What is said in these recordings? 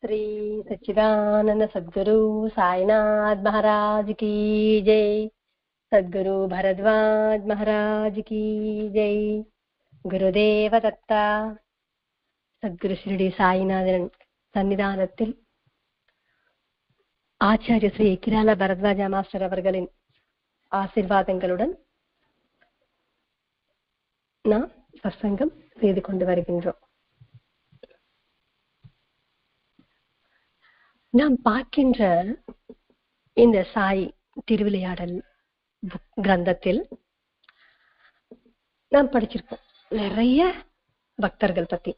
श्री सच्चिदानंद सद्गुरु साईनाथ महाराज की जय. सद्गुरु भरद्वाज महाराज की जय. குருதேவ தத்தா. சத்குரு ஸ்ரீ சாயிநாதன் சன்னிதானத்தில் ஆச்சாரிய ஸ்ரீ கிரால பரத்வாஜ மாஸ்டர் அவர்களின் ஆசீர்வாதங்களுடன் நாம் சத்சங்கம் செய்து கொண்டு வருகின்றோம். நாம் பார்க்கின்ற இந்த சாய் திருவிளையாடல் கிரந்தத்தில் நாம் படிச்சிருக்கோம் நிறைய பக்தர்கள் பத்தி.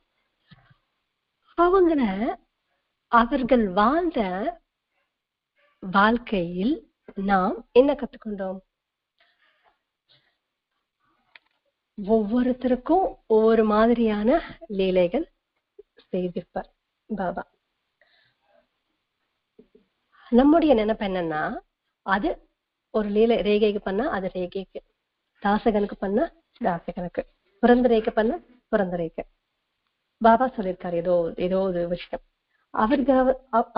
அவர்கள் வாழ்ந்த வாழ்க்கையில் நாம் என்ன கத்துக்கொண்டோம்? ஒவ்வொருத்தருக்கும் ஒவ்வொரு மாதிரியான லீலைகள் செய்திருப்பார் பாபா. நம்முடைய நினைப்பு என்னன்னா, அது ஒரு லீலை ரேகைக்கு பண்ணா அது ரேகைக்கு, தாசகனுக்கு பண்ணா தாசகனுக்கு, புரந்தரைக்கு பண்ணா புரந்தரைக்கு. பாபா சொல்லியிருக்காரு ஏதோ ஏதோ ஒரு விஷயம் அவருக்கு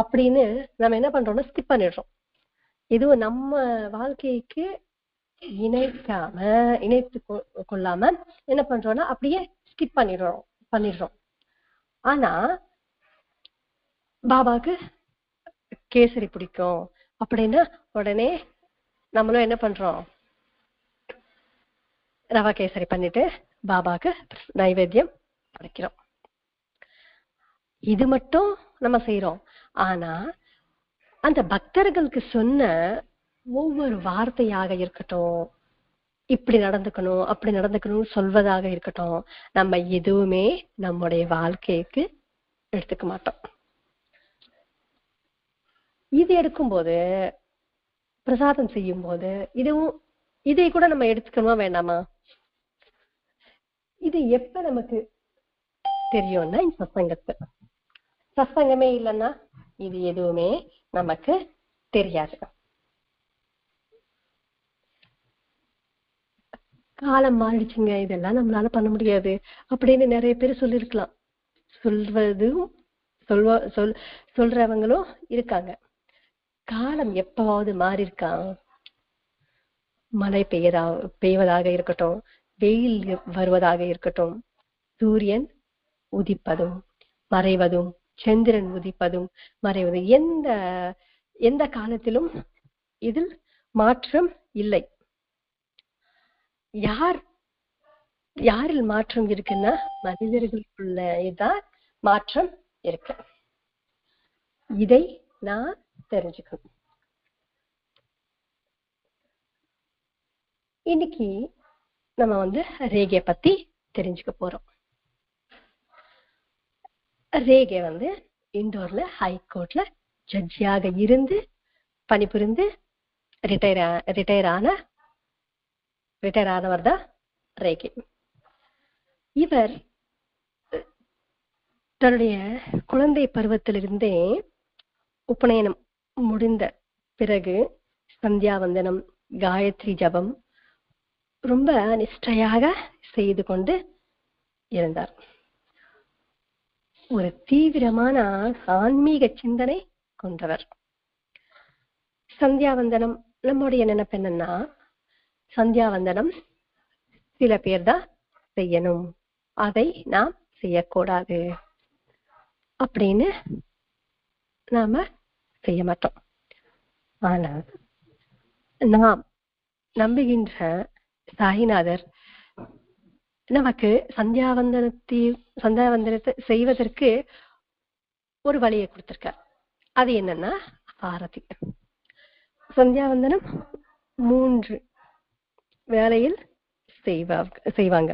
அப்படின்னு நம்ம என்ன பண்றோம்னா ஸ்கிப் பண்ணிடுறோம். இதுவும் நம்ம வாழ்க்கைக்கு இணைத்து கொள்ளாம என்ன பண்றோம்னா அப்படியே ஸ்கிப் பண்ணிடுறோம். ஆனா பாபாக்கு கேசரி பிடிக்கும் அப்படின்னா உடனே நம்மளும் என்ன பண்றோம், ரவா கேசரி பண்ணிட்டு பாபாக்கு நைவேத்தியம் படைக்கிறோம். இது மட்டும் நம்ம செய்யறோம். ஆனா அந்த பக்தர்களுக்கு சொன்ன ஒவ்வொரு வார்த்தையாக இருக்கட்டும், இப்படி நடந்துக்கணும் அப்படி நடந்துக்கணும்னு சொல்வதாக இருக்கட்டும், நம்ம எதுவுமே நம்முடைய வாழ்க்கைக்கு எடுத்துக்க மாட்டோம். இது எடுக்கும்போது பிரசாதம் செய்யும் போது இதை கூட நம்ம எடுத்துக்கணுமா வேண்டாமா? இது எப்ப நமக்கு தெரியும்னா இந்த சத்சங்கமே இல்லைன்னா இது எதுவுமே நமக்கு தெரியாது. காலம் மாறிடுச்சுங்க, இதெல்லாம் நம்மளால பண்ண முடியாது அப்படின்னு நிறைய பேர் சொல்லிருக்கலாம். சொல்றவங்களும் இருக்காங்க. காலம் எப்பவாவது மாறி இருக்கா? மழை பெய்வதாக இருக்கட்டும், வெயில் வருவதாக இருக்கட்டும், சூரியன் உதிப்பதும் மறைவதும், சந்திரன் உதிப்பதும் மறைவதும், எந்த காலத்திலும் இதில் மாற்றம் இல்லை. யாரில் மாற்றம் இருக்குன்னா மனிதர்களுக்குள்ள இதான் மாற்றம் இருக்கு. இதை நான் தெரிஞ்சுக்கணும். இன்னைக்கு நம்ம ரேகைய பத்தி தெரிஞ்சுக்க போறோம். ரேகை இண்டோர்ல ஹைகோர்ட்ல ஜட்ஜியாக இருந்து பணிபுரிந்து ரிட்டையர் ஆனவர் தான் ரேகை. இவர் தன்னுடைய குழந்தை பருவத்திலிருந்தே உபநயனம் முடிந்த பிறகு சந்தியாவந்தனம், காயத்ரி ஜபம் ரொம்ப நிஷ்டையாக செய்து கொண்டு இருந்தார். ஒரு தீவிரமான ஆன்மீக சிந்தனை கொண்டவர். சந்தியாவந்தனம் நம்முடைய நினைப்பு என்னன்னா, சந்தியாவந்தனம் சில பேர் தான் செய்யணும், அதை நாம் செய்யக்கூடாது அப்படின்னு நாம செய்ய மாட்டோம். ஆனா நாம் நம்புகின்ற சாயிநாதர் நமக்கு சந்தியாவந்தனத்தை செய்வதற்கு ஒரு வழியை கொடுத்திருக்கார். அது என்னன்னா ஆரத்தி. சந்தியாவந்தனம் 3 வேளையில் செய்வாங்க.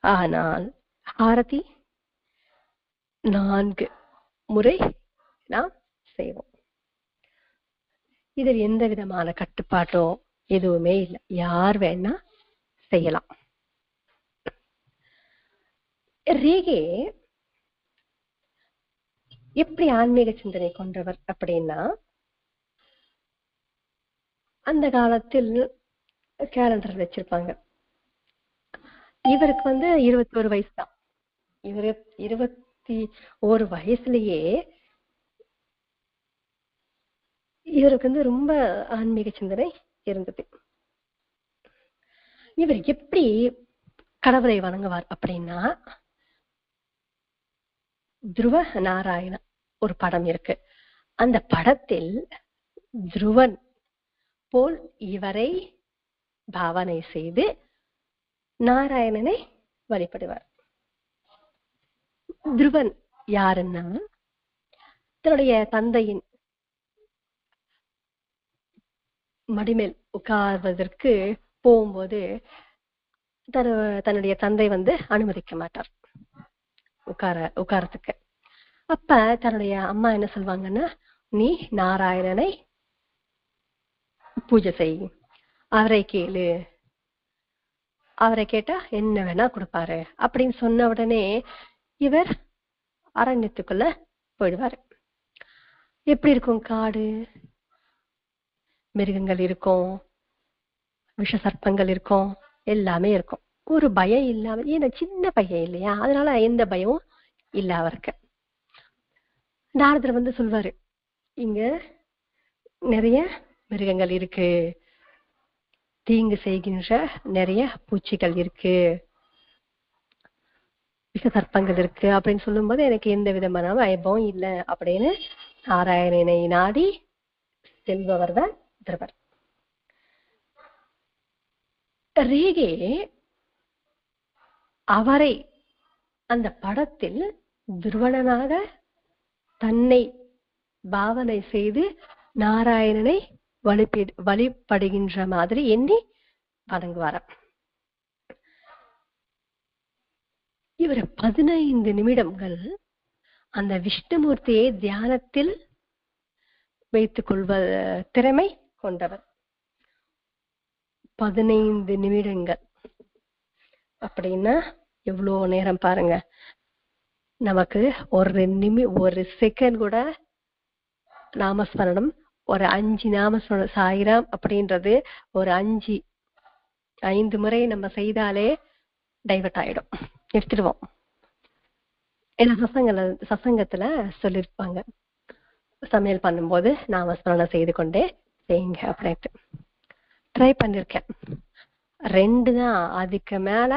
ஆனால் ஆரத்தி 4 முறை நாம் செய்வோம். இதில் எந்த விதமான கட்டுப்பாட்டோ எதுவுமே இல்லை, யார் வேணா செய்யலாம். ரேகே எப்படி ஆன்மீக சிந்தனை கொண்டவர் அப்படின்னா, அந்த காலத்தில் கேலண்டர் வச்சிருப்பாங்க. இவருக்கு 21 வயசு தான். இவரு 21 வயசுலயே இவருக்கு ரொம்ப ஆன்மீக சிந்தனை இருந்தது. இவர் எப்படி கடவுளை வணங்குவார் அப்படின்னா, துருவ நாராயண ஒரு படம் இருக்கு. அந்த படத்தில் துருவன் போல் இவரை பாவனை செய்து நாராயணனை வழிபடுவார். துருவன் யாருன்னா, தன்னுடைய தந்தையின் மடிமேல் உட்கார்வதற்கு போகும்போது தன்னுடைய தந்தை அனுமதிக்க மாட்டார் உட்காரத்துக்கு. அப்ப தன்னுடைய அம்மா என்ன சொல்வாங்கன்னா, நீ நாராயணனை பூஜை செய், அவரை கேளு, அவரை கேட்டா என்ன வேணா கொடுப்பாரு அப்படின்னு சொன்ன உடனே இவர் அரண்யத்துக்குள்ள போயிடுவாரு. எப்படி இருக்கும்? காடு, மிருகங்கள் இருக்கும், விஷ சர்ப்பங்கள் இருக்கும், எல்லாமே இருக்கும். ஒரு பயம் இல்லாம, ஏன்னா சின்ன பையன் இல்லையா, அதனால எந்த பயமும் இல்ல அவருக்கு. நாரதர் சொல்வாரு, இங்க நிறைய மிருகங்கள் இருக்கு, தீங்கு செய்கின்ற நிறைய பூச்சிகள் இருக்கு, விஷ சர்ப்பங்கள் இருக்கு அப்படின்னு சொல்லும் போது எனக்கு எந்த விதமான பயமும் இல்லை அப்படின்னு நாராயணனை நாடி செல்பவர் தான் துருவர். ரேகே அவரை அந்த படத்தில் துருவனாக தன்னை பாவனை செய்து நாராயணனை வழிபடுகின்ற மாதிரி எண்ணி வணங்குவார். இவர் 15 நிமிடங்கள் அந்த விஷ்ணுமூர்த்தியை தியானத்தில் வைத்துக் கொள்வ திறமை கொண்டவர். 15 நிமிடங்கள் அப்படின்னா எவ்வளவு நேரம் பாருங்க. நமக்கு ஒரு செகண்ட் கூட நாமஸ்மரணம், ஒரு 5 நாமஸ்மரணம் சாயிராம் அப்படின்றது ஒரு 5 முறை நம்ம செய்தாலே டைவர்ட் ஆயிடும், எடுத்துடுவோம். ஏன்னா சசங்கத்துல சொல்லிருப்பாங்க, சமையல் பண்ணும்போது நாமஸ்மரணம் செய்து கொண்டே செய்யுங்க அப்படின்ட்டு. ட்ரை பண்ணிருக்கேன், 2 தான், அதுக்கு மேல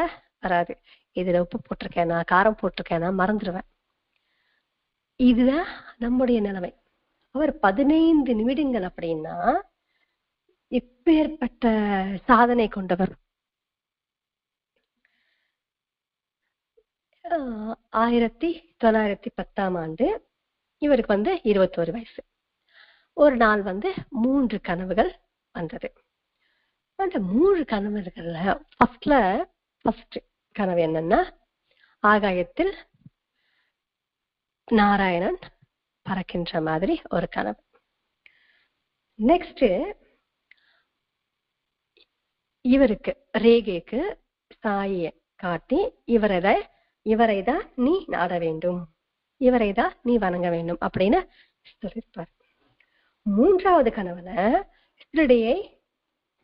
வராது. இதுல உப்பு போட்டிருக்கேனா காரம் போட்டிருக்கேனா மறந்துடுவேன். இதுதான் நம்முடைய நிலைமை. அவர் 15 நிமிடங்கள் அப்படின்னா இப்பேற்பட்ட சாதனை கொண்டவர். 1910ஆம் ஆண்டு இவருக்கு 21 வயசு. ஒரு நாள் 3 கனவுகள் வந்தது. அந்த 3 கனவுகள்ல ஃபர்ஸ்ட் கனவு என்னன்னா, ஆகாயத்தில் நாராயணன் பறக்கின்ற மாதிரி ஒரு கனவு. நெக்ஸ்ட் இவருக்கு ரேகைக்கு சாயை காட்டி இவரை தான் நீ நாட வேண்டும், இவரை தான் நீ வணங்க வேண்டும் அப்படின்னு சொல்லியிருப்பார். 3வது கனவுல ஷிரடியை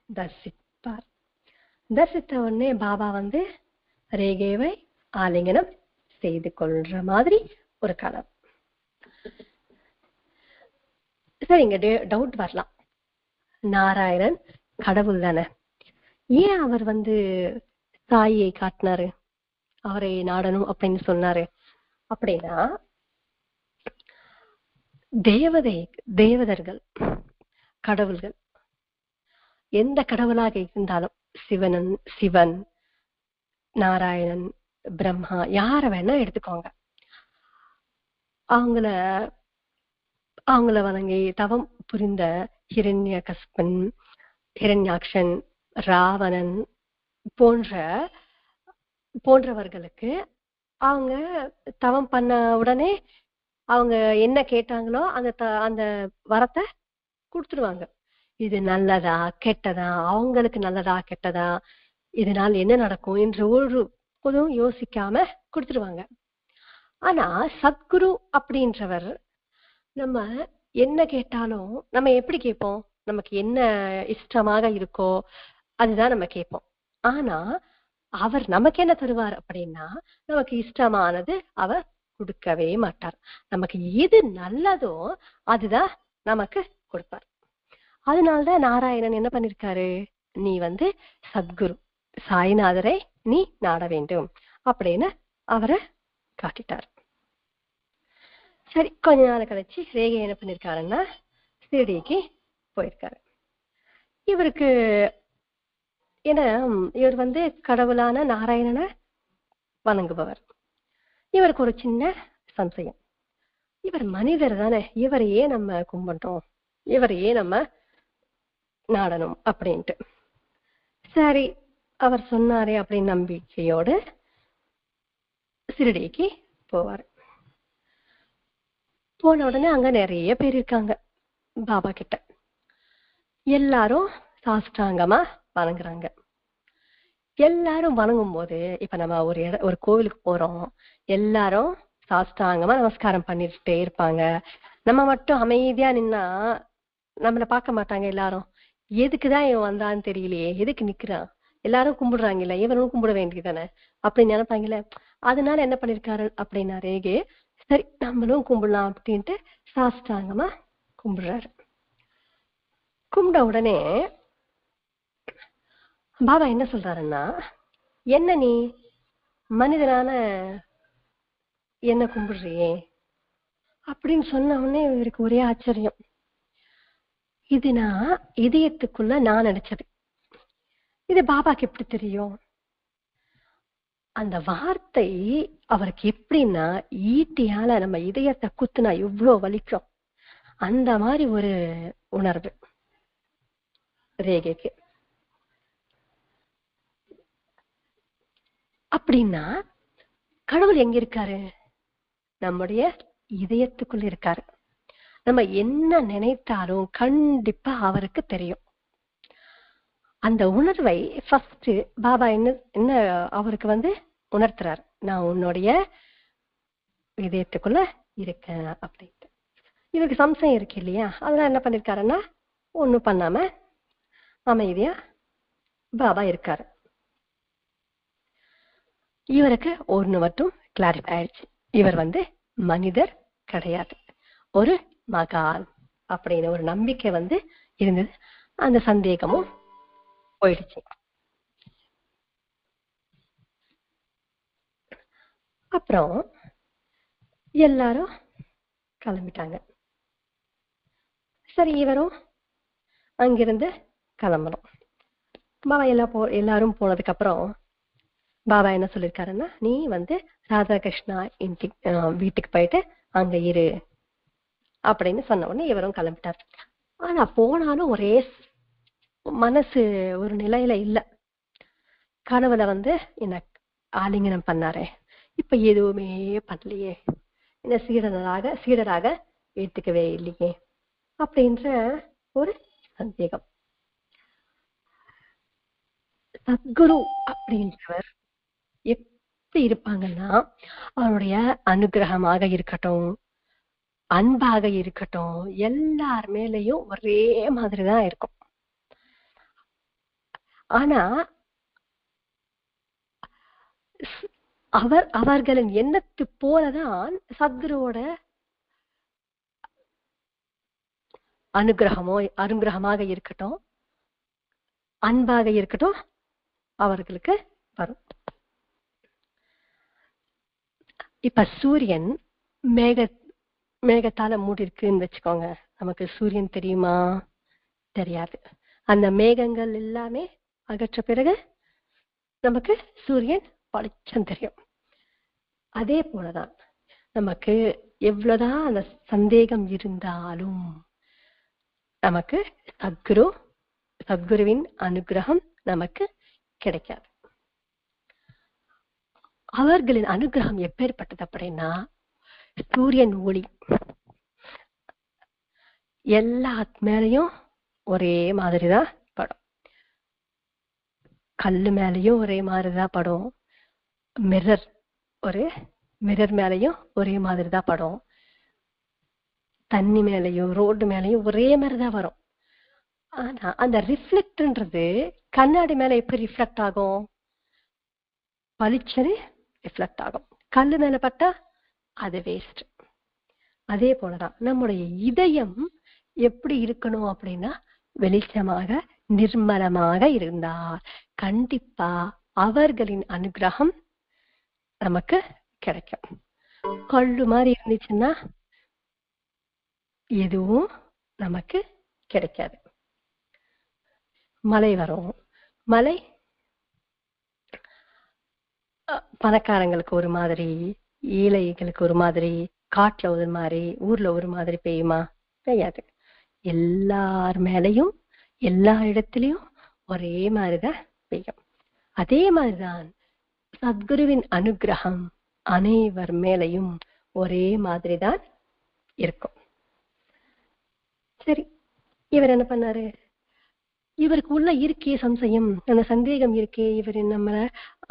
தரிசிப்பார். தரிசித்த உடனே பாபா ரேகைவை ஆலிங்கனம் செய்து கொள்ற மாதிரி ஒரு கனவு. சரி, இங்க டவுட் வரலாம், நாராயணன் கடவுள் தானே, ஏன் அவர் சாயை காட்டினாரு, அவரை நாடணும் அப்படின்னு சொன்னாரு அப்படின்னா, தேவதர்கள் கடவுள்கள் எந்த கடவுளாக இருந்தாலும், சிவன், நாராயணன், பிரம்மா, யார வேணா எடுத்துக்கோங்க, அவங்கள வணங்கி தவம் புரிந்த ஹிரண்யகஸ்பன், ஹிரண்யாக்ஷன், ராவணன் போன்றவர்களுக்கு அவங்க தவம் பண்ண உடனே அவங்க என்ன கேட்டாங்களோ அந்த வரத்தை கொடுத்துருவாங்க. இது நல்லதா கெட்டதா, அவங்களுக்கு நல்லதா கெட்டதா, இதனால் என்ன நடக்கும் என்று ஒரு பொதுவும் யோசிக்காம கொடுத்துருவாங்க. ஆனா சத்குரு அப்படின்றவர் நம்ம என்ன கேட்டாலும் நம்ம எப்படி கேட்போம், நமக்கு என்ன இஷ்டமாக இருக்கோ அதுதான் நம்ம கேட்போம். ஆனா அவர் நமக்கு என்ன தருவார் அப்படின்னா, நமக்கு இஷ்டமானது அவர் கொடுக்கவே மாட்டார். நமக்கு எது நல்லதோ அதுதான் நமக்கு கொடுப்பார். அதனால்தான் நாராயணன் என்ன பண்ணிருக்காரு, நீ சத்குரு சாய்நாதரை நீ நாட வேண்டும் அப்படின்னு அவரை காட்டிட்டார். சரி, கொஞ்ச நாள் கழிச்சு ரேகை என்ன பண்ணிருக்காருன்னா ஷிரடிக்கு போயிருக்காரு. இவருக்கு ஏன்னா இவர் கடவுளான நாராயணனை வணங்குபவர். இவருக்கு ஒரு சின்ன சந்தேகம், இவர் மனிதர் தானே, இவரையே நம்ம கும்பிட்டோம், இவரையே நம்ம நாடணும் அப்படின்ட்டு. சரி, அவர் சொன்னாரே அப்படின்னு நம்பிக்கையோடு ஷிரடிக்கு போவார். போன உடனே அங்க நிறைய பேர் இருக்காங்க பாபா கிட்ட. எல்லாரும் சாஷ்டாங்கமா வணங்குறாங்க. எல்லாரும் வணங்கும் போது, இப்ப நம்ம ஒரு கோவிலுக்கு போறோம், எல்லாரும் சாஷ்டாங்கமா நமஸ்காரம் பண்ணிட்டே இருப்பாங்க. நம்ம மட்டும் அமைதியா நின்னா நம்மள பார்க்க மாட்டாங்க. எல்லாரும் எதுக்குதான் இவன் வந்தான்னு தெரியலையே, எதுக்கு நிக்கிறான், எல்லாரும் கும்பிடுறாங்கல்ல, இவனும் கும்பிட வேண்டியதானே அப்படின்னு நினைப்பாங்கல்ல. அதனால என்ன பண்ணிருக்காரு அப்படின்னா ரேகே, சரி நம்மளும் கும்பிடலாம் அப்படின்ட்டு சாஷ்டாங்கமா கும்பிடுறாரு. கும்பிட உடனே பாபா என்ன சொல்றாருன்னா, என்ன நீ மனிதனான என்ன கும்பிடுறியே அப்படின்னு சொன்ன உடனே இவருக்கு ஒரே ஆச்சரியம். இது நான் இதயத்துக்குள்ள நான் நினைச்சது, இது பாபாக்கு எப்படி தெரியும்? அந்த வார்த்தை அவருக்கு எப்படின்னா, ஈட்டியால நம்ம இதயத்தை குத்துனா எவ்வளவு வலிக்கும், அந்த மாதிரி ஒரு உணர்வு ரேகைக்கு. அப்படின்னா கடவுள் எங்க இருக்காரு? நம்முடைய இதயத்துக்குள்ள இருக்காரு. நம்ம என்ன நினைத்தாலும் கண்டிப்பா அவருக்கு தெரியும். அந்த உணர்வை ஃபர்ஸ்ட் பாபா என்ன அவருக்கு உணர்த்துறாரு, நான் உன்னுடைய இதயத்துக்குள்ள இருக்கேன் அப்படின்ட்டு. இவருக்கு சம்சயம் இருக்கு இல்லையா, அதெல்லாம் என்ன பண்ணிருக்காருன்னா ஒண்ணும் பண்ணாம அமைதியா பாபா இருக்காரு. இவருக்கு ஒண்ணு மட்டும் கிளாரிஃபை ஆயிடுச்சு, இவர் மனிதர் கிடையாது, ஒரு மகான் அப்படின்னு ஒரு நம்பிக்கை இருந்தது. அந்த சந்தேகமும் போயிடுச்சு. அப்புறம் எல்லாரும் கிளம்பிட்டாங்க. சரி, இவரும் அங்கிருந்து கிளம்பணும். பாபா எல்லாரும் போனதுக்கு அப்புறம் பாபா என்ன சொல்லிருக்காருன்னா, நீ ராதா கிருஷ்ணா வீட்டுக்கு போயிட்டு அங்க இரு அப்படின்னு சொன்ன உடனே இவரும் கிளம்பிட்டார். ஆனா போனாலும் ஒரே மனசு ஒரு நிலையில இல்ல. கனவுல என்ன ஆலிங்கனம் பண்ணாரே, இப்ப எதுவுமே பண்ணலையே, என்ன சீடராக ஏத்துக்கவே இல்லையே அப்படின்ற ஒரு சந்தேகம். சத்குரு அப்படின்றவர் எப்படி இருப்பாங்கன்னா, அவருடைய அனுகிரகமாக இருக்கட்டும், அன்பாக இருக்கட்டும், எல்லார் மேலையும் ஒரே மாதிரிதான் இருக்கும். ஆனா அவர்களின் எண்ணத்து போலதான் சத்குருவோட அனுகிரகமாக இருக்கட்டும், அன்பாக இருக்கட்டும் அவர்களுக்கு வரும். இப்ப சூரியன் மேகத்தால மூடி இருக்குன்னு வச்சுக்கோங்க, நமக்கு சூரியன் தெரியுமா? தெரியாது. அந்த மேகங்கள் எல்லாமே அகற்ற பிறகு நமக்கு சூரியன் பளிச்சம் தெரியும். அதே போலதான் நமக்கு எவ்வளவுதான் அந்த சந்தேகம் இருந்தாலும் நமக்கு சத்குருவின் அனுகிரகம் நமக்கு கிடைக்காது. அவர்களின் அனுகிரகம் எப்பேற்பட்டது அப்படின்னா, சூரியன் ஒளி எல்லா மேலையும் ஒரே மாதிரிதான் படும், கல்லு மேலையும் ஒரே மாதிரிதான் படும், மிரர் மேலையும் ஒரே மாதிரிதான் படும், தண்ணி மேலையும் ரோடு மேலையும் ஒரே மாதிரிதான் வரும். ஆனா அந்த ரிஃப்ளெக்ட்ன்றது கண்ணாடி மேல எப்படி ரிஃப்ளெக்ட் ஆகும்? பளிச்சனே ரிஃப்ளெக்ட் ஆகும். கல்லு மேல பட்டா அது வேஸ்ட். அதே போலதான் நம்முடைய இதயம் எப்படி இருக்கணும் அப்படின்னா வெளிச்சமாக நிர்மலமாக இருந்தார். கண்டிப்பா அவர்களின் அனுகிரகம் நமக்கு கிடைக்கும். கல்லு மாதிரி இருந்துச்சுன்னா எதுவும் நமக்கு கிடைக்காது. மழை வரும். மழை பணக்காரங்களுக்கு ஒரு மாதிரி, ஏழைகளுக்கு ஒரு மாதிரி, காட்டுல ஒரு மாதிரி, ஊர்ல ஒரு மாதிரி பெய்யுமா? பெய்யாது. எல்லார் மேலையும் எல்லா இடத்துலயும் ஒரே மாதிரிதான் பெய்யும். அதே மாதிரிதான் சத்குருவின் அனுகிரகம் அனைவர் மேலையும் ஒரே மாதிரிதான் இருக்கும். சரி, இவர் என்ன பண்ணாரு? இவருக்கு உள்ள இருக்கே சம்சயம், அந்த சந்தேகம் இருக்கே, இவர் நம்மள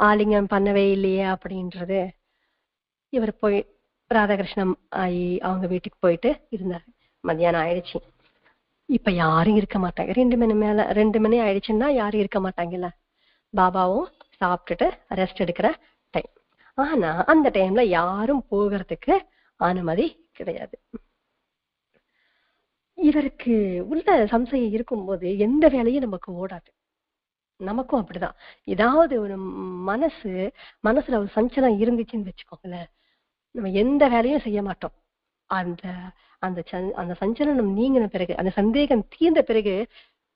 ஆலிங்கம் பண்ணவே இல்லையே அப்படின்றது. இவர் போய் ராதாகிருஷ்ணன் ஆயி அவங்க வீட்டுக்கு போயிட்டு இருந்தாரு. மத்தியானம் ஆயிடுச்சு. இப்ப யாரும் இருக்க மாட்டாங்க. 2 மணி ஆயிடுச்சுன்னா யாரும் இருக்க மாட்டாங்கல்ல. பாபாவும் சாப்பிட்டுட்டு ரெஸ்ட் எடுக்கிற டைம். ஆனா அந்த டைம்ல யாரும் போகிறதுக்கு அனுமதி கிடையாது. இவருக்கு உள்ள சம்சயம் இருக்கும்போது எந்த வேலையும் நமக்கு ஓடாது. நமக்கும் அப்படிதான். ஏதாவது ஒரு மனசுல ஒரு சஞ்சலம் இருந்துச்சுன்னு வச்சுக்கோங்களேன், நம்ம எந்த வேலையும் செய்ய மாட்டோம். அந்த அந்த அந்த சஞ்சலம் நீங்கின பிறகு, அந்த சந்தேகம் தீர்ந்த பிறகு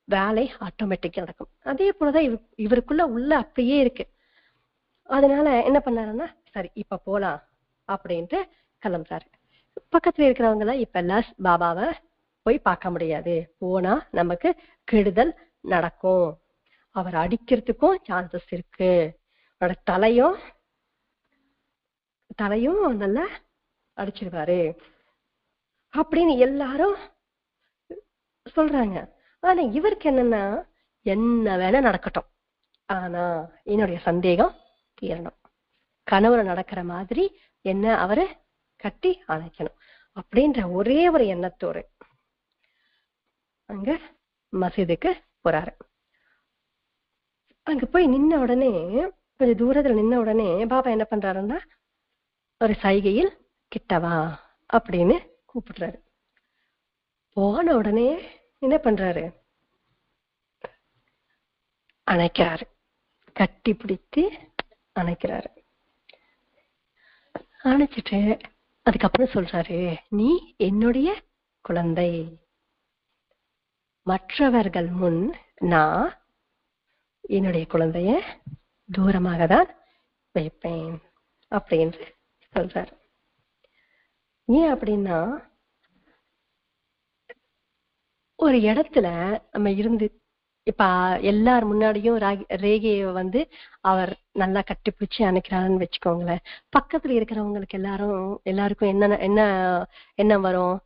வேலை ஆட்டோமேட்டிக்கா நடக்கும். அதே போலதான் இவருக்குள்ள உள்ள அப்படியே இருக்கு. அதனால என்ன பண்ணாருன்னா, சரி இப்ப போலாம் அப்படின்ட்டு கிளம்புறாரு. பக்கத்துல இருக்கிறவங்க எல்லாம் இப்ப எல்லாம் பாபாவை போய் பார்க்க முடியாது, போனா நமக்கு கெடுதல் நடக்கும், அவர் அடிக்கிறதுக்கும் சான்சஸ் இருக்கு, அவரோட தலையும் நல்லா அடிச்சிருவாரு அப்படின்னு எல்லாரும் சொல்றாங்க. ஆனா இவருக்கு என்னன்னா, என்ன வேணா நடக்கட்டும், ஆனா என்னுடைய சந்தேகம் தீரணும், கனவுல நடக்கிற மாதிரி என்ன அவரு கட்டி அணைக்கணும் அப்படின்ற ஒரே ஒரு எண்ணத்தோடு அங்க மசீதுக்கு போறாரு. அங்க போய் நின்ன உடனே, கொஞ்சம் தூரத்துல நின்ன உடனே பாபா என்ன பண்றாருன்னா, ஒரு சைகையில் கிட்டவா அப்படின்னு கூப்பிடுறாரு. போன உடனே என்ன பண்றாரு, அணைக்கிறாரு, கட்டி பிடித்து அணைக்கிறாரு. அணைச்சிட்டு அதுக்கப்புறம் சொல்றாரு, நீ என்னுடைய குழந்தை, மற்றவர்கள் முன் நான் என்னுடைய குழந்தைய தூரமாக தான் வைப்பேன் அப்படின்னு சொல்றாரு. ஏன் அப்படின்னா, ஒரு இடத்துல நம்ம இருந்து இப்ப எல்லார் முன்னாடியும் ரேகையை அவர் நல்லா கட்டிப்பிடிச்சு அணைக்கிறாருன்னு வச்சுக்கோங்களேன். பக்கத்துல இருக்கிறவங்களுக்கு எல்லாருக்கும் என்ன வரும்,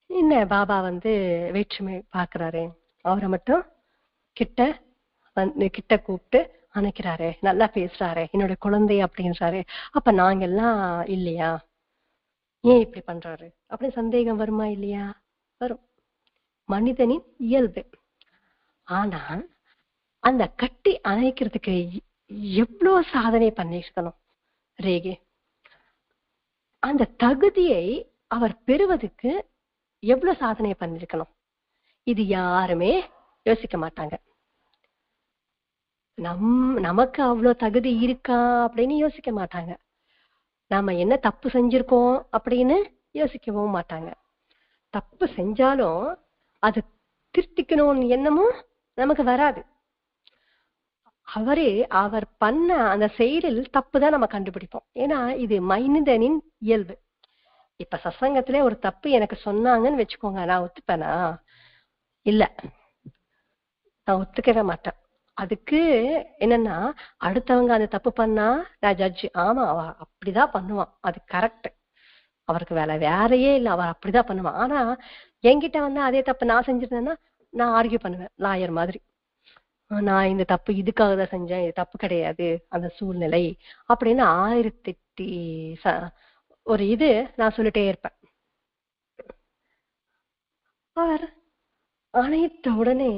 என்ன பாபா வேற்றுமை பாக்குறாரு, அவரை மட்டும் கிட்ட கூப்பிட்டு அணைக்கிறாரு, நல்லா பேசுறாரு, என்னோட குழந்தை அப்படின்றாரு, அப்ப நாங்க எல்லாம் இல்லையா, ஏன் இப்படி பண்றாரு அப்படின்னு சந்தேகம் வருமா இல்லையா? வரும், மனிதனின் இயல்பு. ஆனா அந்த கட்டி அணைக்கிறதுக்கு எவ்வளவு சாதனை பண்ணிருக்கணும் ரேகே. அந்த தகுதியை அவர் பெறுவதற்கு எவ்வளவு சாதனை பண்ணிருக்கணும், இது யாருமே யோசிக்க மாட்டாங்க. நமக்கு அவ்வளவு தகுதி இருக்கா அப்படின்னு யோசிக்க மாட்டாங்க. நாம என்ன தப்பு செஞ்சிருக்கோம் அப்படின்னு யோசிக்கவும் மாட்டாங்க. தப்பு செஞ்சாலும் அது திருத்திக்கணும்னு எண்ணமும் நமக்கு வராது. அவர் பண்ண அந்த செயலில் தப்புதான் நம்ம கண்டுபிடிப்போம். ஏன்னா இது மனிதனின் இயல்பு. இப்ப சத்சங்கத்திலே ஒரு தப்பு எனக்கு சொன்னாங்கன்னு வச்சுக்கோங்க, நான் ஒத்துப்பேனா? இல்ல, நான் ஒத்துக்கவே மாட்டேன். அதுக்கு என்னன்னா, அடுத்தவங்க அந்த தப்பு பண்ணா நான் ஜட்ஜ், ஆமா அவ அப்படிதான் பண்ணுவான், அது கரெக்ட், அவருக்கு வேறையே இல்லை, அவர் அப்படிதான் பண்ணுவான். ஆனா என்கிட்ட அதே தப்பு நான் செஞ்சிருந்தேன்னா நான் ஆர்கியூ பண்ணுவேன் லாயர் மாதிரி, நான் இந்த தப்பு இதுக்காக தான் செஞ்சேன், இது தப்பு கிடையாது, அந்த சூழ்நிலை அப்படின்னு 1008 ஒரு நான் சொல்லிட்டே இருப்பேன். அவர் அனைத்த உடனே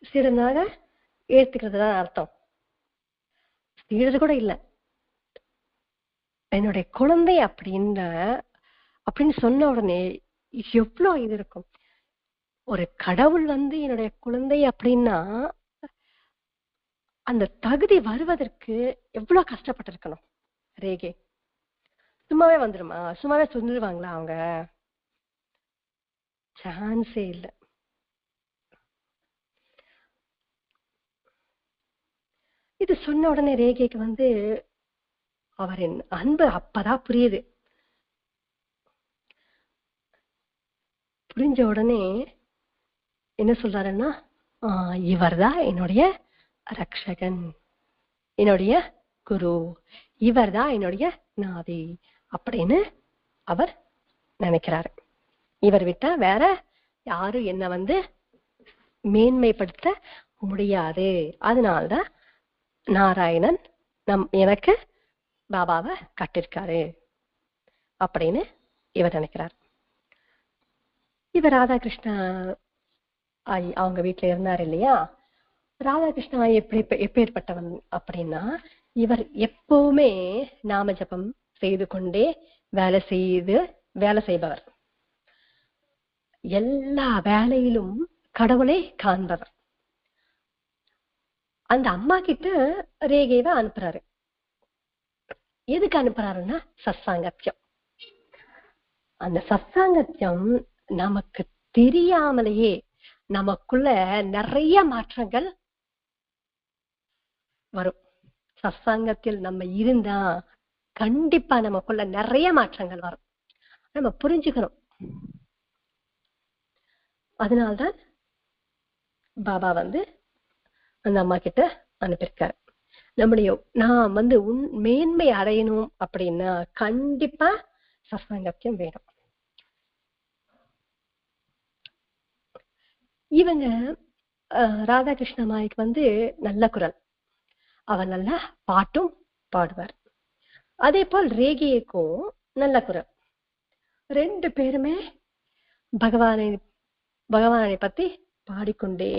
சிறனாக ஏத்துக்கிறதுதான் அர்த்தம். சீடுறது கூட இல்லை, என்னுடைய குழந்தை அப்படின்னு சொன்ன உடனே எவ்வளவு இருக்கும். ஒரு கடவுள் என்னுடைய குழந்தை அப்படின்னா அந்த தகுதி வருவதற்கு எவ்வளவு கஷ்டப்பட்டு இருக்கணும். ரேகே சும்மாவே வந்துருமா? சும்மாவே சொல்லிடுவாங்களா அவங்க? சான்ஸே இல்லை. இது சொன்ன உடனே ரேகைக்கு அவரின் அன்பு அப்பதான் புரியுது. புரிஞ்ச உடனே என்ன சொல்றாருன்னா, இவர்தான் என்னுடைய ரக்ஷகன், என்னுடைய குரு, இவர்தான் என்னுடைய நாதி அப்படின்னு அவர் நினைக்கிறாரு. இவர் விட்டா வேற யாரும் என்ன மேன்மைப்படுத்த முடியாது. அதனால்தான் நாராயணன் எனக்கு பாபாவை கட்டிருக்காரு அப்படின்னு இவர் நினைக்கிறார். இவர் ராதாகிருஷ்ணா அவங்க வீட்டுல இருந்தாரு இல்லையா? ராதாகிருஷ்ணா எப்பேற்பட்டவன் அப்படின்னா, இவர் எப்பவுமே நாம ஜபம் செய்து கொண்டே வேலை செய்பவர். எல்லா வேலையிலும் கடவுளை காண்பவர். அந்த அம்மா கிட்ட ரேகைவை அனுப்புறாரு. எதுக்கு அனுப்புறாருன்னா சத்சாங்கத்தியம். அந்த சத்சாங்கத்தியம் நமக்கு தெரியாமலேயே நமக்குள்ள நிறைய மாற்றங்கள் வரும். சத்சாங்கத்தில் நம்ம இருந்தா கண்டிப்பா நமக்குள்ள நிறைய மாற்றங்கள் வரும். நம்ம புரிஞ்சுக்கணும். அதனால்தான் பாபா அந்த அம்மா கிட்ட அனுப்பியிருக்காரு. நான் மேன்மை அடையணும் அப்படின்னா கண்டிப்பா சத்சாங்கத்தியம் வேணும். இவங்க ராதாகிருஷ்ண அம்மாய்க்கு நல்ல குரல், அவர் நல்லா பாட்டும் பாடுவார். அதே போல் ரேகியக்கும் நல்ல குரல். ரெண்டு பேருமே பகவானை பத்தி பாடிக்கொண்டே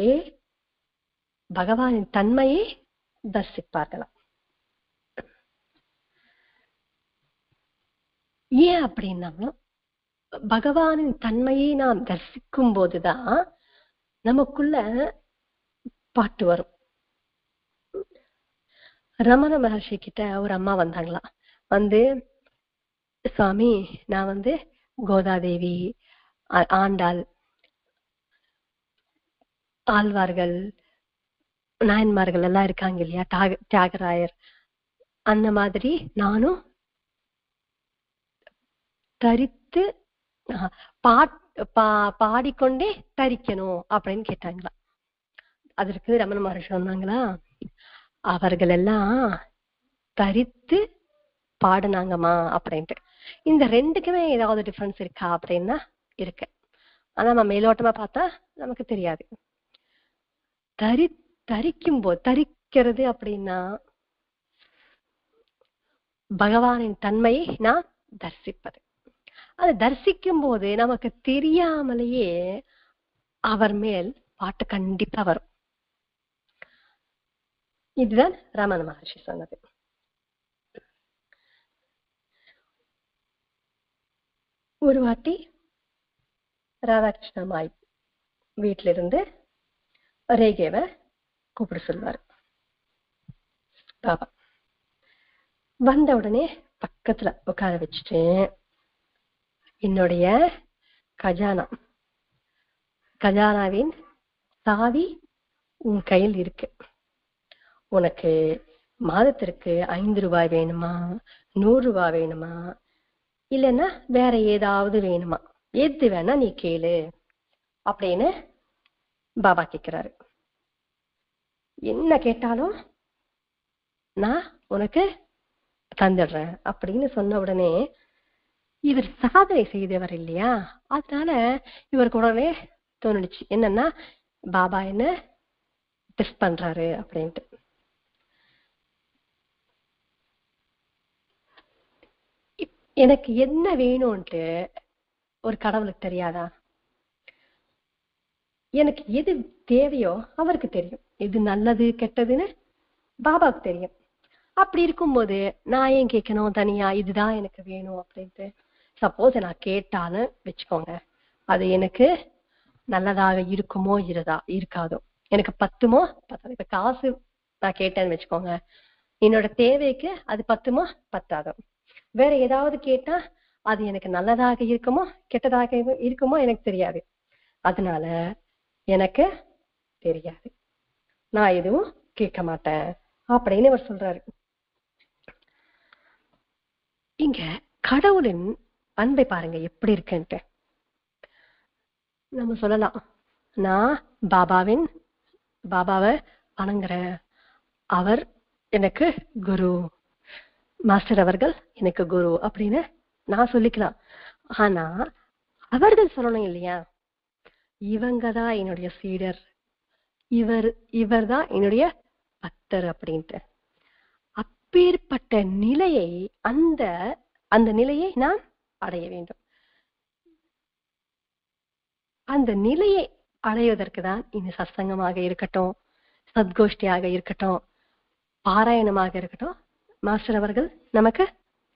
பகவானின் தன்மையை தரிசிப்பார்களாம். ஏன் அப்படின்னா, பகவானின் தன்மையை நாம் தரிசிக்கும் போதுதான் நமக்குள்ள பாட்டு வரும். ரமண மகர்ஷி கிட்ட ஒரு அம்மா வந்தாங்களா, சுவாமி நான் கோதாதேவி, ஆண்டாள், ஆழ்வார்கள், நாயன்மார்கள் எல்லாம் இருக்காங்க இல்லையா, தியாகராயர், அந்த மாதிரி நானும் தரித்து பாடிக்கொண்டே தரிக்கணும் அப்படின்னு கேட்டாங்களா. அதற்கு ரமண மகர்ஷி சொன்னாங்களா, அவர்கள் எல்லாம் தரித்து பாடுனாங்கம்மா அப்படின்ட்டு. இந்த ரெண்டுக்குமே ஏதாவது டிஃபரன்ஸ் இருக்கா அப்படின்னா இருக்கு. ஆனா நம்ம மேலோட்டமா பார்த்தா நமக்கு தெரியாது. தரிக்கிறது அப்படின்னா பகவானின் தன்மையை நாம் தரிசிப்பது. அது தரிசிக்கும் போது நமக்கு தெரியாமலேயே அவர் மேல் பாட்டு கண்டிப்பா வரும். இதுதான் ரமண மகர்ஷி சொன்னது. ஒரு வாட்டி ராதாகிருஷ்ண அம்மாய் வீட்டுல இருந்து ரேகேவை கூப்பிட சொல்வாரு பாபா. வந்த உடனே பக்கத்துல உட்கார வச்சுட்டு, என்னுடைய கஜானாவின் சாவி உன் கையில் இருக்கு. உனக்கு மாதத்திற்கு 5 ரூபாய் வேணுமா, 100 ரூபாய் வேணுமா, இல்லைன்னா வேற ஏதாவது வேணுமா, எது வேணா நீ கேளு அப்படின்னு பாபா கேட்கிறாரு. என்ன கேட்டாலும் நான் உனக்கு தந்துடுறேன் அப்படின்னு சொன்ன உடனே, இவர் சாதனை செய்தவர் இல்லையா, அதனால இவருக்கு உடனே தோணுச்சு என்னன்னா பாபா என்ன டெஸ்ட் பண்றாரு அப்படின்ட்டு. எனக்கு என்ன வேணும்ட்டு ஒரு கடவுளுக்கு தெரியாதா? எனக்கு எது தேவையோ அவருக்கு தெரியும். எது நல்லது கெட்டதுன்னு பாபாவுக்கு தெரியும். அப்படி இருக்கும்போது நான் ஏன் கேட்கணும் தனியா, இதுதான் எனக்கு வேணும் அப்படின்ட்டு? சப்போஸ் நான் கேட்டான்னு வச்சுக்கோங்க, அது எனக்கு நல்லதாக இருக்குமோ இருக்காதோ, எனக்கு பத்துமோ பத்தாது. இப்ப காசு நான் கேட்டேன்னு வச்சுக்கோங்க, என்னோட தேவைக்கு அது பத்துமோ பத்தாதோ. வேற ஏதாவது கேட்டா அது எனக்கு நல்லதாக இருக்குமோ கெட்டதாக இருக்குமோ எனக்கு தெரியாது. அதனால எனக்கு தெரியாது, நான் எதுவும் கேட்க மாட்டேன் அப்படின்னு அவர் சொல்றாரு. இங்க கடவுளின் அன்பை பாருங்க எப்படி இருக்குன்ட்டு. நம்ம சொல்லலாம், நான் பாபாவை வணங்குறேன், அவர் எனக்கு குரு, மாஸ்டர் அவர்கள் எனக்கு குரு அப்படின்னு நான் சொல்லிக்கலாம். ஆனா அவர்கள் சொல்லணும் இல்லையா, இவங்கதான் என்னுடைய சீடர், இவர் தான் என்னுடைய பக்தர் அப்படின்ட்டு. அப்பேற்பட்ட நிலையை அந்த நிலையை நான் அடைய வேண்டும். அந்த நிலையை அடைவதற்கு தான் இந்த சத்சங்கமாக இருக்கட்டும், சத்கோஷ்டியாக இருக்கட்டும், பாராயணமாக இருக்கட்டும், மாஸ்டர் அவர்கள் நமக்கு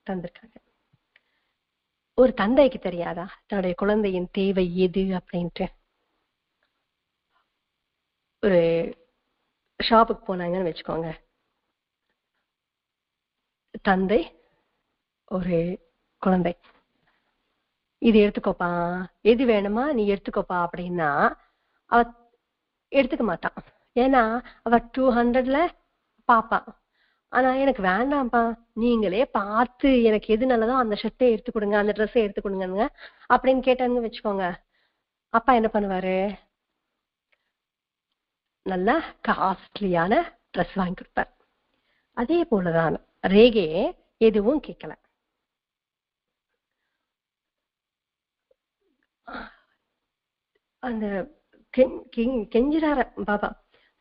தந்திருக்காங்க. ஒரு தந்தைக்கு தெரியாதா தன்னுடைய குழந்தையின் தேவை எது அப்படின்ட்டு? ஒரு ஷாப்புக்கு போனாங்கன்னு வச்சுக்கோங்க, தந்தை ஒரு குழந்தை, இது எடுத்துக்கோப்பா, எது வேணுமா நீ எடுத்துக்கோப்பா அப்படின்னா அவ எடுத்துக்க மாட்டான். ஏன்னா அவ 200ல பாப்பான். ஆனா எனக்கு வேண்டாம்ப்பா, நீங்களே பார்த்து எனக்கு எது நல்லதோ அந்த ஷர்ட்டை எடுத்து கொடுங்க, அந்த ட்ரெஸ்ஸை எடுத்து கொடுங்க அப்படின்னு கேட்டாங்க வச்சுக்கோங்க, அப்பா என்ன பண்ணுவாரு, நல்ல காஸ்ட்லியான ட்ரெஸ் வாங்கி கொடுப்பார். அதே போலதான் ரேகையே எதுவும் கேட்கல. அந்த கெஞ்சிரார பாபா,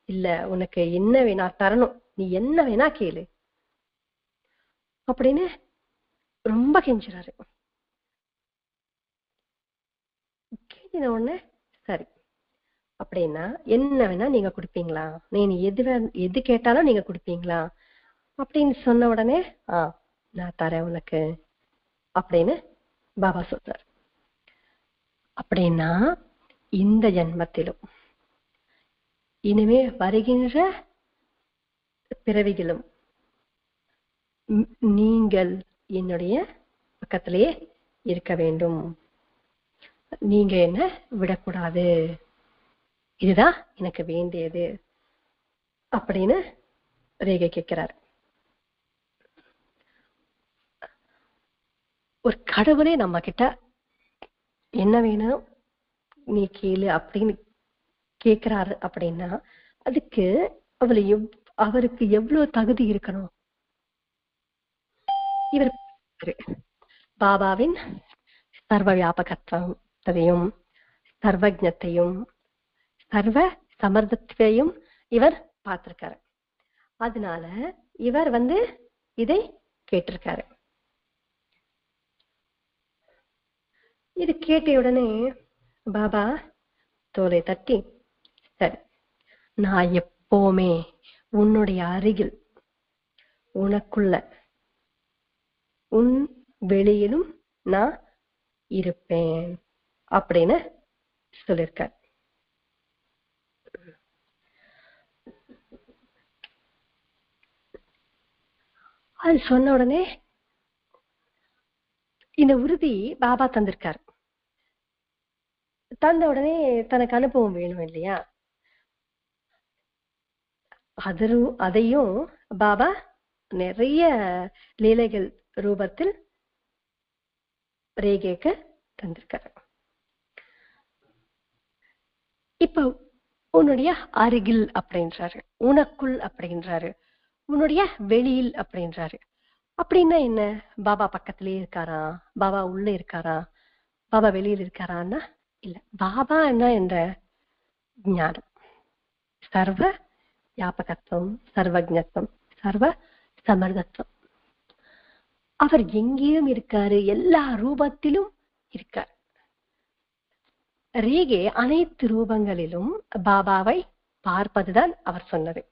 இல்ல உனக்கு என்ன வேணா தரணும், நீ என்ன வேணா கேளு அப்படின்னு ரொம்ப கெஞ்சிறாரு. கெஞ்சின உடனே சரி அப்படின்னா என்ன வேணா நீங்க கொடுப்பீங்களா, நீ எது கேட்டாலும் நீங்க கொடுப்பீங்களா அப்படின்னு சொன்ன உடனே நான் தரேன் உனக்கு அப்படின்னு பாபா சொல்றார். அப்படின்னா இந்த ஜென்மத்திலும் இனிமே வருகின்ற பிறவிகளும் நீங்கள் என்னுடைய பக்கத்திலேயே இருக்க வேண்டும், நீங்க என்ன விடக்கூடாது, இதுதான் எனக்கு வேண்டியது அப்படின்னு ரேகை கேட்கிறார். ஒரு கடவுளே நம்ம கிட்ட என்ன வேணும் நீ கேளு அப்படின்னு கேட்கிறாரு அப்படின்னா அதுக்கு அவருக்கு எவ்வளவு தகுதி இருக்கணும். இவர் பாபாவின் சர்வ வியாபகத்தையும் சர்வஜத்தையும் சர்வ சமர்த்தத்தையும் இவர் பார்த்திருக்காரு. அதனால இவர் இதை கேட்டிருக்காரு. இது கேட்ட உடனே பாபா தோலை தட்டி, சரி நான் எப்பவுமே உன்னுடைய அருகில், உனக்குள்ள, உன் வெளியிலும் நான் இருப்பேன் அப்படின்னு சொல்லியிருக்கார். அது சொன்ன உடனே இந்த உறுதி பாபா தந்திருக்காரு. தந்த உடனே தனக்கு அனுபவம் வேணும் இல்லையா, அதையும் பாபா நிறைய லீலைகள் ரூபத்தில் ரேகைக்கு தந்திருக்காரு. இப்ப உன்னுடைய அருகில் அப்படின்றாரு, உனக்குள் அப்படின்றாரு, உன்னுடைய வெளியில் அப்படின்றாரு. அப்படின்னா என்ன, பாபா பக்கத்திலேயே இருக்காரா, பாபா உள்ள இருக்காரா, பாபா வெளியில் இருக்காரான்னா இல்ல. பாபா என்ன என்ற ஞானம், சர்வ வியாபகத்துவம், சர்வஜத்துவம், சர்வ சமர்த்தத்துவம். அவர் எங்கேயும் இருக்காரு, எல்லா ரூபத்திலும் இருக்கார். ரேகே அனைத்து ரூபங்களிலும் பாபாவை பார்ப்பதுதான் அவர் சொன்னது.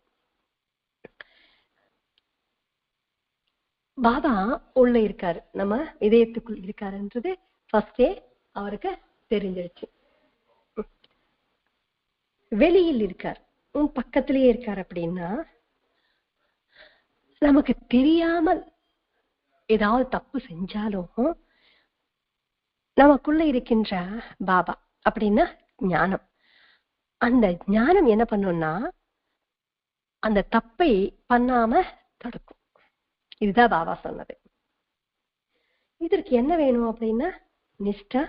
பாபா உள்ள இருக்காரு, நம்ம இதயத்துக்குள் இருக்காருன்றது ஃபர்ஸ்டே அவருக்கு தெரிஞ்சிருச்சு. வெளியில் இருக்கார், உன் பக்கத்திலேயே இருக்கார் அப்படின்னா நமக்கு தெரியாமல் ஏதாவது தப்பு செஞ்சாலும் நமக்குள்ள இருக்கின்ற பாபா அப்படின்னா ஞானம், அந்த ஞானம் என்ன பண்ணும்னா அந்த தப்பை பண்ணாம தடுக்கும். இதுதான் பாபா சொன்னது. இதற்கு என்ன வேணும் அப்படின்னா நிஷ்டா,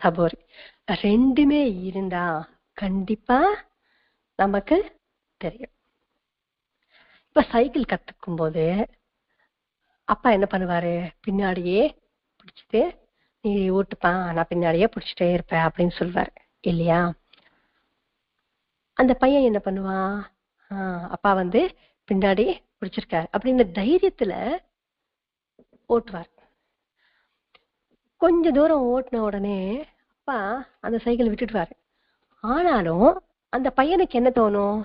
சபோரி ரெண்டுமே இருந்தா கண்டிப்பா நமக்கு தெரியும். இப்ப சைக்கிள் கத்துக்கும் போது அப்பா என்ன பண்ணுவாரு, பின்னாடியே பிடிச்சிட்டு நீ ஓட்டுப்பா, நான் பின்னாடியே பிடிச்சிட்டே இருப்பேன் அப்படின்னு சொல்லுவாரு இல்லையா? அந்த பையன் என்ன பண்ணுவான், அப்பா வந்து பின்னாடி பிடிச்சிருக்காரு அப்படின்னு தைரியத்துல ஓட்டுவார். கொஞ்ச தூரம் ஓட்டின உடனே அப்பா அந்த சைக்கிள் விட்டுடுவாரு. ஆனாலும் அந்த பையனுக்கு என்ன தோணும்,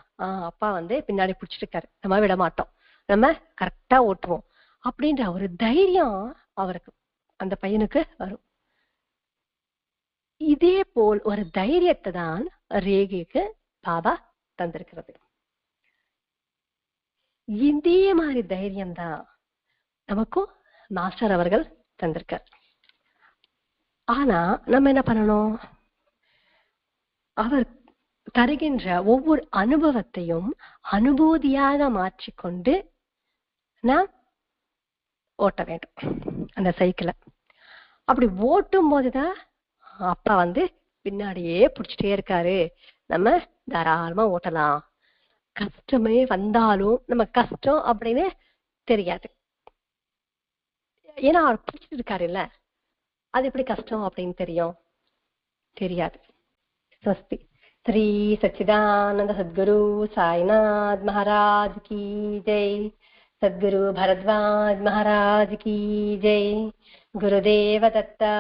அப்பா வந்து பின்னாடி பிடிச்சிட்டு இருக்காரு, நம்ம விட மாட்டோம், நம்ம கரெக்டா ஓட்டுவோம் அப்படின்ற ஒரு தைரியம் அவருக்கு, அந்த பையனுக்கு வரும். இதே போல் ஒரு தைரியத்தை தான் ரேகைக்கு பாபா தந்திருக்கிறது. இதே மாதிரி தைரியம் தான் நமக்கும் மாஸ்டர் அவர்கள் தந்திருக்கார். ஆனா நம்ம என்ன பண்ணணும், அவர் தருகின்ற ஒவ்வொரு அனுபவத்தையும் அனுபூதியாக மாற்றிக்கொண்டு நாம் ஓட்ட வேண்டும் அந்த சைக்கிளை. அப்படி ஓட்டும் போதுதான் அப்பா வந்து பின்னாடியே பிடிச்சிட்டே இருக்காரு, நம்ம தாராளமா ஓட்டலாம், கஷ்டமே வந்தாலும் நம்ம கஷ்டம் அப்படின்னு தெரியாது. ஏன்னா அவர் பிடிச்சிட்டு இருக்காரு இல்ல, அது எப்படி கஷ்டம் அப்படின்னு தெரியாது. ஸ்வஸ்தி. ஸ்ரீ சச்சிதானந்த சத்குரு சாய்நாத் மகாராஜ் கி ஜெய். சத்குரு பரத்வாஜ் மகாராஜ் கி ஜெய். குருதேவ தத்தா.